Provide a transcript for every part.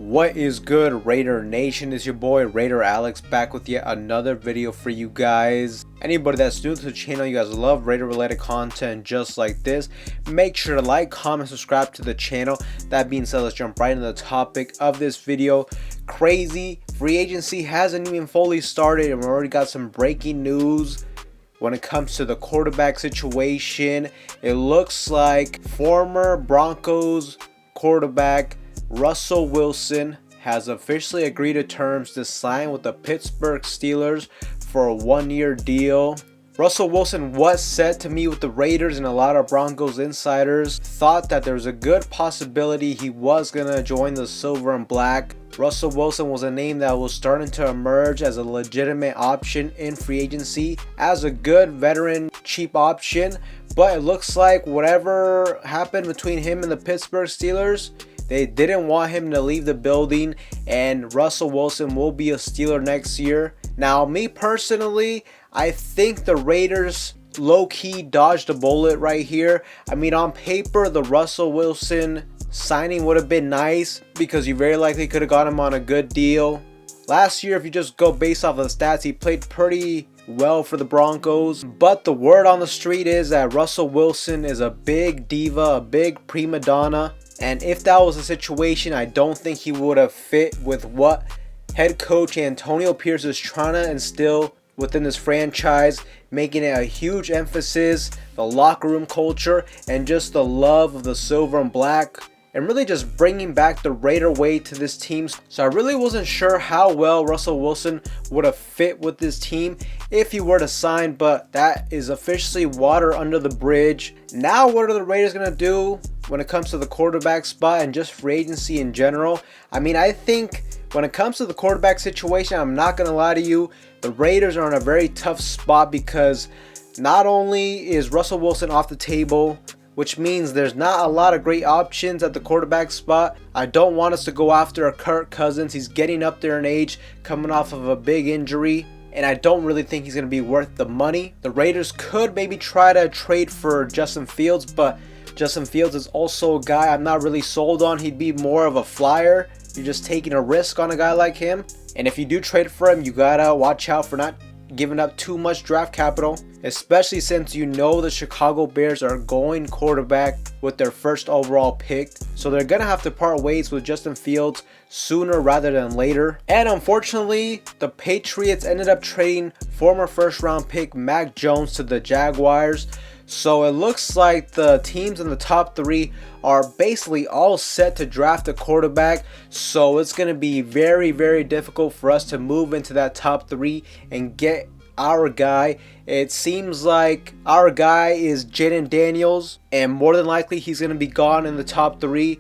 What is good, Raider Nation? It's your boy Raider Alex back with yet another video for you guys. Anybody that's new to the channel, you guys love Raider related content just like this, make sure to like, comment, subscribe to the channel. That being said, let's jump right into the topic of this video. Crazy free agency hasn't even fully started and we already got some breaking news. When it comes to the quarterback situation, it looks like former Broncos quarterback Russell Wilson has officially agreed to terms to sign with the Pittsburgh Steelers for a one-year deal. Russell Wilson was set to meet with the Raiders, and a lot of Broncos insiders thought that there was a good possibility he was going to join the Silver and Black. Russell Wilson was a name that was starting to emerge as a legitimate option in free agency, as a good veteran cheap option, but it looks like whatever happened between him and the Pittsburgh Steelers, they didn't want him to leave the building, and Russell Wilson will be a Steeler next year. Now, me personally, I think the Raiders low-key dodged a bullet right here. I mean, on paper, the Russell Wilson signing would have been nice because you very likely could have got him on a good deal. Last year, if you just go based off of the stats, he played pretty well for the Broncos. But the word on the street is that Russell Wilson is a big diva, a big prima donna. And if that was the situation, I don't think he would have fit with what head coach Antonio Pierce is trying to instill within this franchise, making it a huge emphasis, the locker room culture, and just the love of the silver and black, and really just bringing back the Raider way to this team. So I really wasn't sure how well Russell Wilson would have fit with this team if he were to sign, but that is officially water under the bridge. Now what are the Raiders going to do when it comes to the quarterback spot and just free agency in general? I mean, I think when it comes to the quarterback situation, I'm not going to lie to you, the Raiders are in a very tough spot because not only is Russell Wilson off the table, which means there's not a lot of great options at the quarterback spot. I don't want us to go after a Kirk Cousins. He's getting up there in age, coming off of a big injury, and I don't really think he's going to be worth the money. The Raiders could maybe try to trade for Justin Fields, but Justin Fields is also a guy I'm not really sold on. He'd be more of a flyer. You're just taking a risk on a guy like him. And if you do trade for him, you gotta watch out for not giving up too much draft capital, especially since you know the Chicago Bears are going quarterback with their first overall pick. So they're gonna have to part ways with Justin Fields sooner rather than later. And unfortunately, the Patriots ended up trading former first round pick Mac Jones to the Jaguars. So it looks like the teams in the top three are basically all set to draft a quarterback. So it's going to be very, very difficult for us to move into that top three and get our guy. It seems like our guy is Jayden Daniels, and more than likely he's going to be gone in the top three.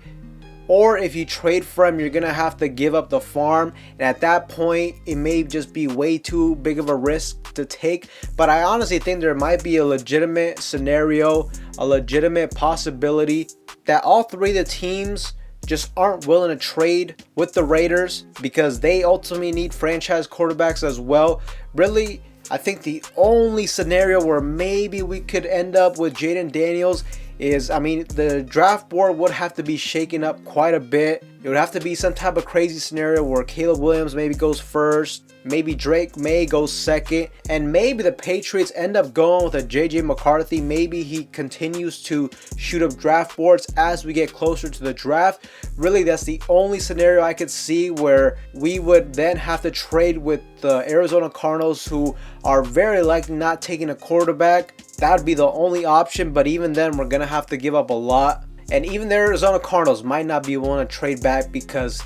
Or if you trade for him, you're going to have to give up the farm. And at that point, it may just be way too big of a risk to take. But I honestly think there might be a legitimate scenario, a legitimate possibility that all three of the teams just aren't willing to trade with the Raiders because they ultimately need franchise quarterbacks as well. Really, I think the only scenario where maybe we could end up with Jayden Daniels is, I mean, the draft board would have to be shaken up quite a bit. It would have to be some type of crazy scenario where Caleb Williams maybe goes first, maybe Drake May goes second, and maybe the Patriots end up going with a JJ McCarthy. Maybe he continues to shoot up draft boards as we get closer to the draft. Really, that's the only scenario I could see where we would then have to trade with the Arizona Cardinals, who are very likely not taking a quarterback. That would be the only option, but even then we're going to have to give up a lot. And even the Arizona Cardinals might not be willing to trade back because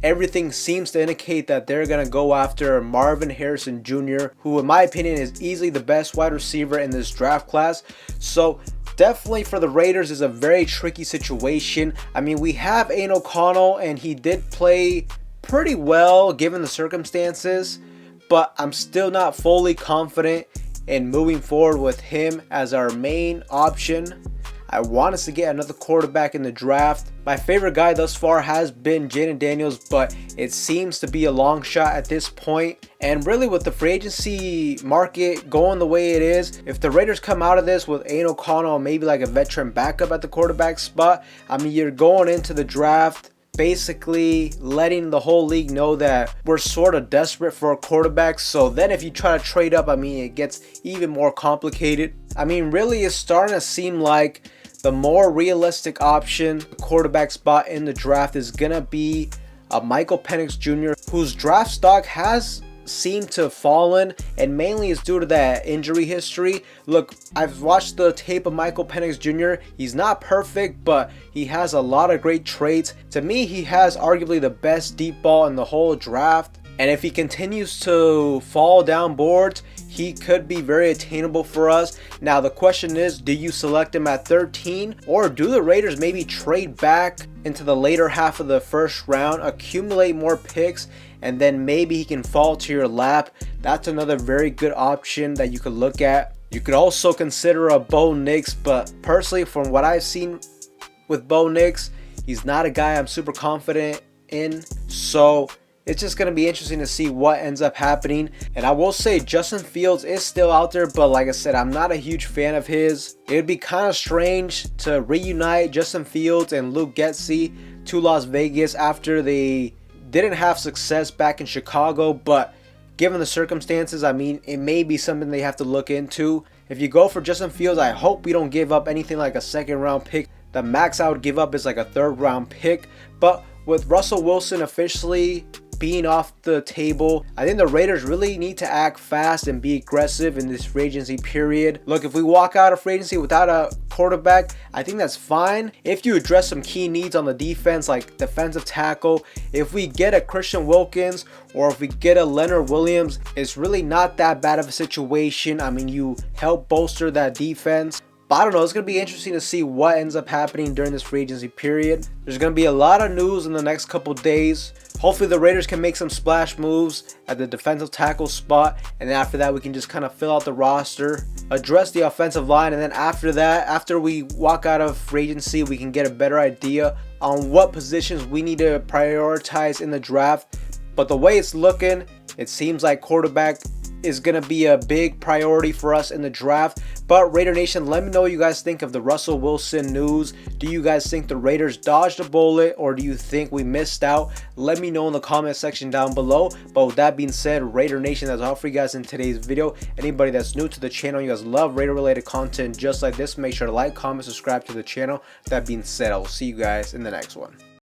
everything seems to indicate that they're going to go after Marvin Harrison Jr., who in my opinion is easily the best wide receiver in this draft class. So definitely for the Raiders is a very tricky situation. I mean, we have Aiden O'Connell and he did play pretty well given the circumstances, but I'm still not fully confident in moving forward with him as our main option. I want us to get another quarterback in the draft. My favorite guy thus far has been Jayden Daniels, but it seems to be a long shot at this point. And really, with the free agency market going the way it is, if the Raiders come out of this with Aiden O'Connell, maybe like a veteran backup at the quarterback spot, I mean, you're going into the draft basically letting the whole league know that we're sort of desperate for a quarterback. So then if you try to trade up, I mean, it gets even more complicated. I mean, really, it's starting to seem like the more realistic option, the quarterback spot in the draft, is gonna be Michael Penix Jr., whose draft stock has seemed to have fallen, and mainly is due to that injury history. Look, I've watched the tape of Michael Penix Jr. He's not perfect, but he has a lot of great traits. To me, he has arguably the best deep ball in the whole draft, and if he continues to fall down boards, he could be very attainable for us. Now the question is, do you select him at 13, or do the Raiders maybe trade back into the later half of the first round, accumulate more picks, and then maybe he can fall to your lap? That's another very good option that you could look at. You could also consider a Bo Nix, but personally, from what I've seen with Bo Nix, he's not a guy I'm super confident in. So it's just going to be interesting to see what ends up happening. And I will say Justin Fields is still out there, but like I said, I'm not a huge fan of his. It would be kind of strange to reunite Justin Fields and Luke Getsy to Las Vegas after they didn't have success back in Chicago, but given the circumstances, I mean, it may be something they have to look into. If you go for Justin Fields, I hope we don't give up anything like a second round pick. The max I would give up is like a third round pick. But with Russell Wilson officially being off the table, I think the Raiders really need to act fast and be aggressive in this free agency period. Look, if we walk out of free agency without a quarterback, I think that's fine. If you address some key needs on the defense, like defensive tackle, if we get a Christian Wilkins or if we get a Leonard Williams, it's really not that bad of a situation. I mean, you help bolster that defense. But I don't know, it's going to be interesting to see what ends up happening during this free agency period. There's going to be a lot of news in the next couple days. Hopefully the Raiders can make some splash moves at the defensive tackle spot, and then after that we can just kind of fill out the roster, address the offensive line, and then after that, after we walk out of free agency, we can get a better idea on what positions we need to prioritize in the draft. But the way it's looking, it seems like quarterback is going to be a big priority for us in the draft. But Raider Nation, let me know what you guys think of the Russell Wilson news. Do you guys think the Raiders dodged a bullet, or do you think we missed out? Let me know in the comment section down below. But with that being said, Raider Nation, that's all for you guys in today's video. Anybody that's new to the channel, you guys love Raider related content just like this, make sure to like, comment, subscribe to the channel. That being said, I will see you guys in the next one.